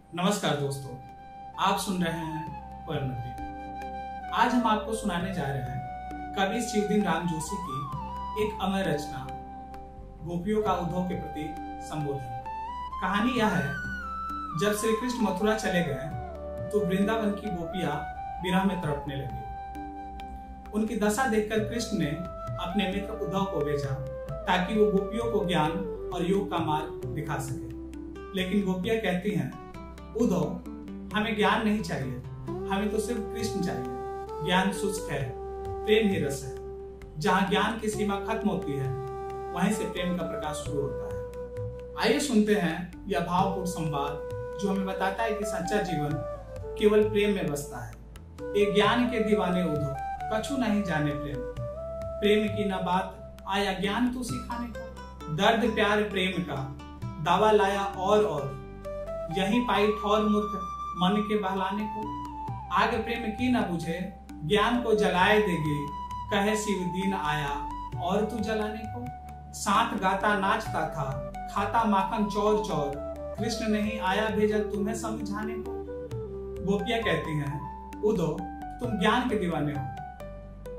नमस्कार दोस्तों, आप सुन रहे हैं पोएम नगरी। आज हम आपको सुनाने जा रहे हैं कवि शिवदीन राम जोशी की एक अमर रचना गोपियों का उद्धव के प्रति संबोधन। कहानी यह है, जब श्री कृष्ण मथुरा चले गए तो वृंदावन की गोपियां विरह में तड़पने लगी। उनकी दशा देखकर कृष्ण ने अपने मित्र उद्धव को भेजा ताकि वो गोपियों को ज्ञान और योग का मार्ग दिखा सके। लेकिन गोपियां कहती हैं, उद्धव, हमें ज्ञान नहीं चाहिए, हमें तो सिर्फ कृष्ण चाहिए। ज्ञान शुष्क है, प्रेम ही रस है। जहां ज्ञान की सीमा खत्म होती है, वहीं से प्रेम का प्रकाश शुरू होता है। आइए सुनते हैं यह भावपूर्ण संवाद जो हमें बताता है कि सच्चा जीवन केवल प्रेम में बसता है। एक ज्ञान के दीवाने उद्धव, कछु नहीं जाने प्रेम। प्रेम की न बात आया ज्ञान तू सिखाने को। दर्द प्यार प्रेम का दावा लाया और यही पाई ठौर मूर्ख मन के बहलाने को। आग प्रेम की न बुझे ज्ञान को जलाए देगी, कहे शिव दीन आया और तू जलाने को। साथ गाता नाचता था, खाता माखन चौर चौर, कृष्ण नहीं आया भेजा तुम्हें समझाने को। गोपियां कहती हैं, उद्धव, तुम ज्ञान के दीवाने हो,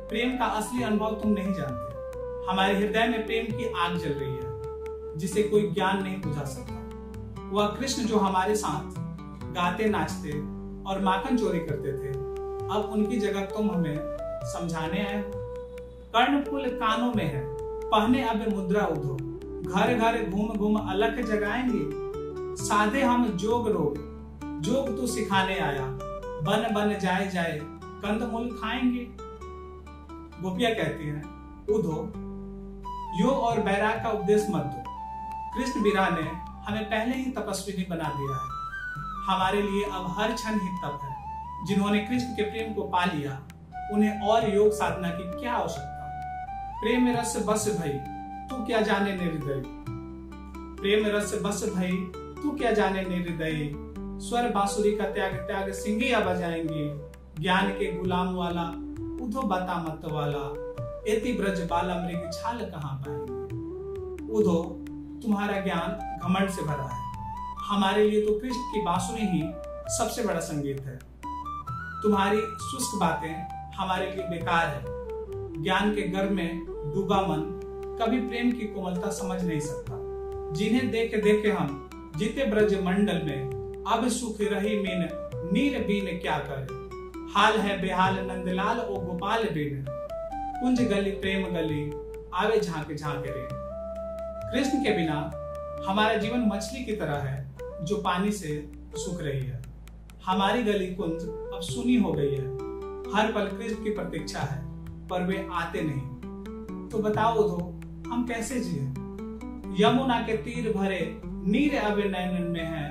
प्रेम का असली अनुभव तुम नहीं जानते। हमारे हृदय में प्रेम की आग जल रही है जिसे कोई ज्ञान नहीं बुझा सकता। वह कृष्ण जो हमारे साथ गाते नाचते और माखन चोरी करते थे, अब उनकी जगह तुम हमें समझाने आए हो। कर्णफूल कानों में है, पहने अब मुद्रा उद्धव, घर घर घूम घूम अलख जगाएंगे। साधे हम जोग रोग, जोग तू सिखाने आया, बन बन जाए जाए कंदमूल खाएंगे। गोपियां कहती हैं, उद्धव, योग और बैराग का उपदेश मत दो। कृष्ण विरह ने हमें पहले ही तपस्विनी बना दिया है। हमारे लिए अब हर क्षण ही तप है। जिन्होंने कृष्ण के प्रेम को पा लिया, उन्हें और योग साधना की क्या आवश्यकता। प्रेम रस बस भई तू क्या जाने निर्दयी। प्रेम रस बस भई तू क्या जाने निर्दयी। स्वर बांसुरी का त्याग त्याग सिंगिया बजाएंगे। ज्ञान के गुलाम वाला उद्धव बता मत वाला, एति ब्रज बाला मृग छाल कहां पाएंगे। उद्धव, तुम्हारा ज्ञान घमंड से भरा है। हमारे लिए तो कृष्ण की बांसुरी ही सबसे बड़ा संगीत है। तुम्हारी शुष्क बातें हमारे लिए बेकार है। ज्ञान के गर्भ में डूबा मन कभी प्रेम की कोमलता समझ नहीं सकता। जिन्हें देख देखे हम जीते ब्रज मंडल में, अब सुख रही मीन नीर बीन क्या करे। हाल है बेहाल नंदलाल ओ गोपाल बिन, कुंज गली प्रेम गली आवे झांके झांके रे। कृष्ण के बिना हमारा जीवन मछली की तरह है जो पानी से सूख रही है। हमारी गली कुंज अब सुनी हो गई है। हर पल कृष्ण की प्रतीक्षा है, पर वे आते नहीं। तो बताओ उद्धव, हम कैसे जिए। यमुना के तीर भरे नीर अब नैनन में है।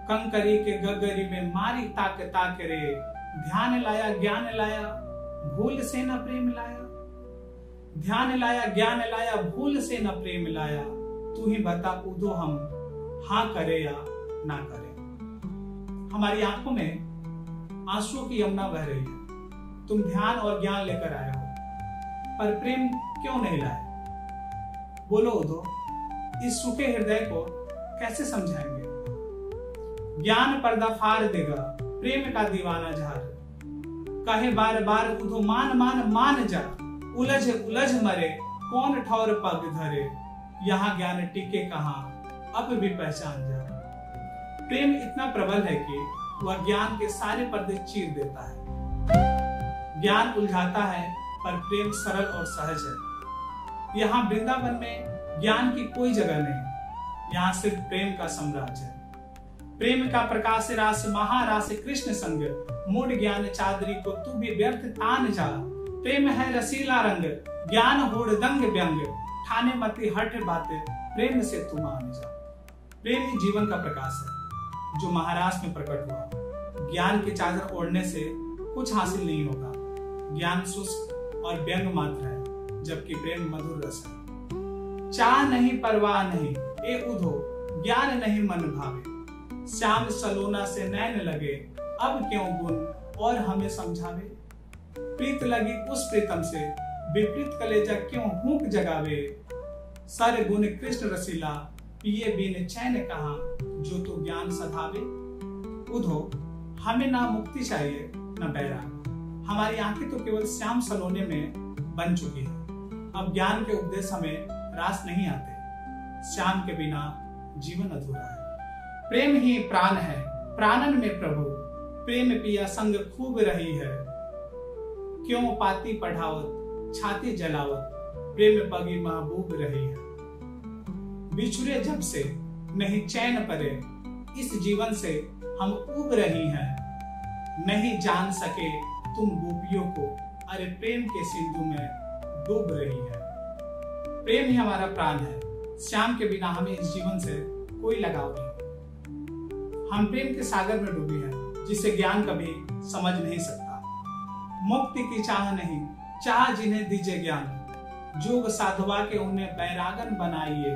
कंकरी के गगरी में मारी ताक ताक रे। ध्यान लाया ज्ञान लाया भूल से न प्रेम लाया। ध्यान लाया ज्ञान लाया भूल से न प्रेम लाया। तू ही बता उद्धव, हम हाँ करे या ना करे। हमारी आंखों में आंसुओं की यमुना बह रही है। तुम ध्यान और ज्ञान लेकर आए हो, पर प्रेम क्यों नहीं लाए। बोलो उद्धव, इस सूखे हृदय को कैसे समझाएंगे। ज्ञान पर्दा फाड़ देगा प्रेम का दीवाना झार। कहे बार बार उद्धव मान मान मान जा। उलझ उलझ मरे कौन ठौर पग धरे। यहाँ ज्ञान टिके कहाँ अब भी पहचान जा। प्रेम इतना प्रबल है कि वह ज्ञान के सारे पर्दे चीर देता है। ज्ञान उलझाता है, पर प्रेम सरल और सहज है। यहाँ वृंदावन में ज्ञान की कोई जगह नहीं, यहाँ सिर्फ प्रेम का साम्राज्य है। प्रेम का प्रकाश रास महारास कृष्ण संग, मूड ज्ञान चादरी को तू भी व्यर्थ तान जा। प्रेम है रसीला रंग, ज्ञान होड़ दंग व्यंग, ठाने मती हठ बातें प्रेम से तू मान जा। प्रेम ही जीवन का प्रकाश है जो महाराष्ट्र में प्रकट हुआ। ज्ञान की चादर ओढ़ने से कुछ हासिल नहीं होगा। ज्ञान शुष्क और व्यंग मात्र है, जबकि प्रेम मधुर रस है। चाह नहीं परवाह नहीं ए उद्धव, ज्ञान नहीं मन भावे। श्याम सलोना से नैन लगे, अब क्यों गुण और हमें समझावे। प्रीत लगी उस प्रीतम से, विपरीत कलेजा क्यों हुक जगावे। सर गुण कृष्ण रसीला, पिए बिन चैन कहाँ, जो तू ज्ञान सधावे। उधो हमें ना मुक्ति चाहिए न बैराग। हमारी आंखें तो केवल श्याम सलोने में बन चुकी है। अब ज्ञान के उपदेश हमें रास नहीं आते। श्याम के बिना जीवन अधूरा है। प्रेम ही प्राण है, प्राणन में प्रभु, प्रेम पिया संग खूब रही है। क्यों पाती पढ़ावत, छाती जलावत, प्रेम पगी महबूब रही है। बिछुड़े जब से नहीं चैन परे, इस जीवन से हम उब रही हैं। नहीं जान सके तुम गोपियों को, अरे प्रेम के सिंधु में डूब रही है। प्रेम ही हमारा प्राण है। श्याम के बिना हमें इस जीवन से कोई लगाव नहीं। हम प्रेम के सागर में डूबे हैं, जिसे ज्ञान कभी समझ नहीं सकता। मुक्ति की चाह नहीं, चाह जिन्हें दीजिए ज्ञान, जोग साधवा के उन्हें बैरागन बनाइए।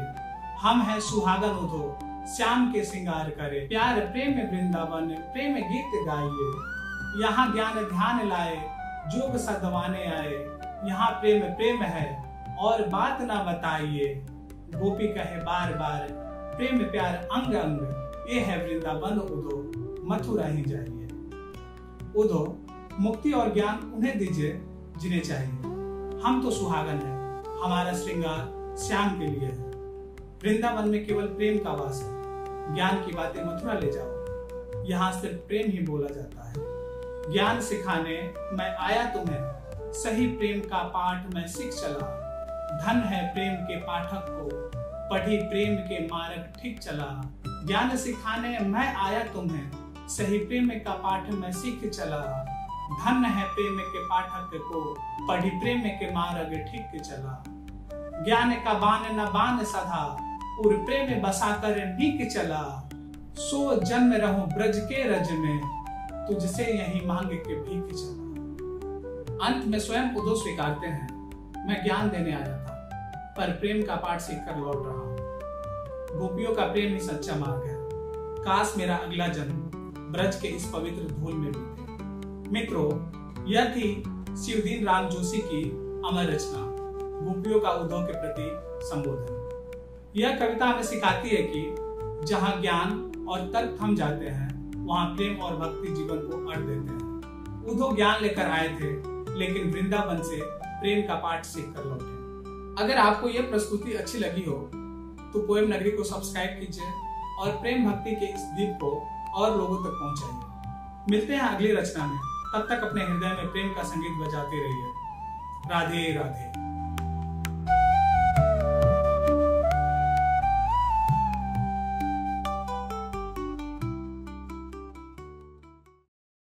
हम हैं सुहागन उधो, श्याम के श्रृंगार करे, प्यार प्रेम वृंदावन, प्रेम गीत गाइए। यहाँ ज्ञान ध्यान लाए, जोग सदवाने आए। यहाँ प्रेम प्रेम है और बात ना बताइए। गोपी कहे बार बार, प्रेम प्यार अंग अंग, ये है वृंदावन उधो, मथुरा ही जाइए। उधो मुक्ति और ज्ञान उन्हें दीजिए जिन्हें चाहिए। हम तो सुहागन हैं, हमारा श्रृंगार श्याम के लिए है। वृंदावन में केवल प्रेम का वास है। ज्ञान की बातें मथुरा ले जाओ, यहाँ सिर्फ प्रेम ही बोला जाता है। ज्ञान सिखाने मैं आया तुम्हें, सही प्रेम का पाठ मैं सीख चला। धन है प्रेम के पाठक को, पढ़ी प्रेम के मार्ग ठीक चला। ज्ञान सिखाने मैं आया तुम्हें, सही प्रेम का पाठ मैं सीख चला। धन है प्रेम के पाठक को, पढ़ी प्रेम के मार्ग ठीक चला। ज्ञान का बान न बान सधा, और प्रेम बसाकर नीक चला। सो जन्म रहूं ब्रज के रज में, तुझसे यही मांग के भीख चला। अंत में स्वयं उधो स्वीकारते हैं, मैं ज्ञान देने आया था, पर प्रेम का पाठ सीखकर लौट रहा हूं। गोपियों का प्रेम ही सच्चा मार्ग है। काश मेरा अगला जन्म ब्रज के इस पवित्र धूल में बीते। मित्रों, यह थी शिवदीन राम जोशी की अमर रचना, गोपियों का उद्धव के प्रति संबोधन। यह कविता हमें सिखाती है कि जहाँ ज्ञान और तर्क थम जाते हैं, वहाँ प्रेम और भक्ति जीवन को अड़ देते हैं। उद्धव ज्ञान लेकर आए थे, लेकिन वृंदावन से प्रेम का पाठ सीख कर लौटे। अगर आपको यह प्रस्तुति अच्छी लगी हो तो पोएम नगरी को सब्सक्राइब कीजिए और प्रेम भक्ति के इस दीप को और लोगों तक पहुंचाइए। मिलते हैं अगली रचना में, तब तक अपने हृदय में प्रेम का संगीत बजाते रहिए। राधे राधे।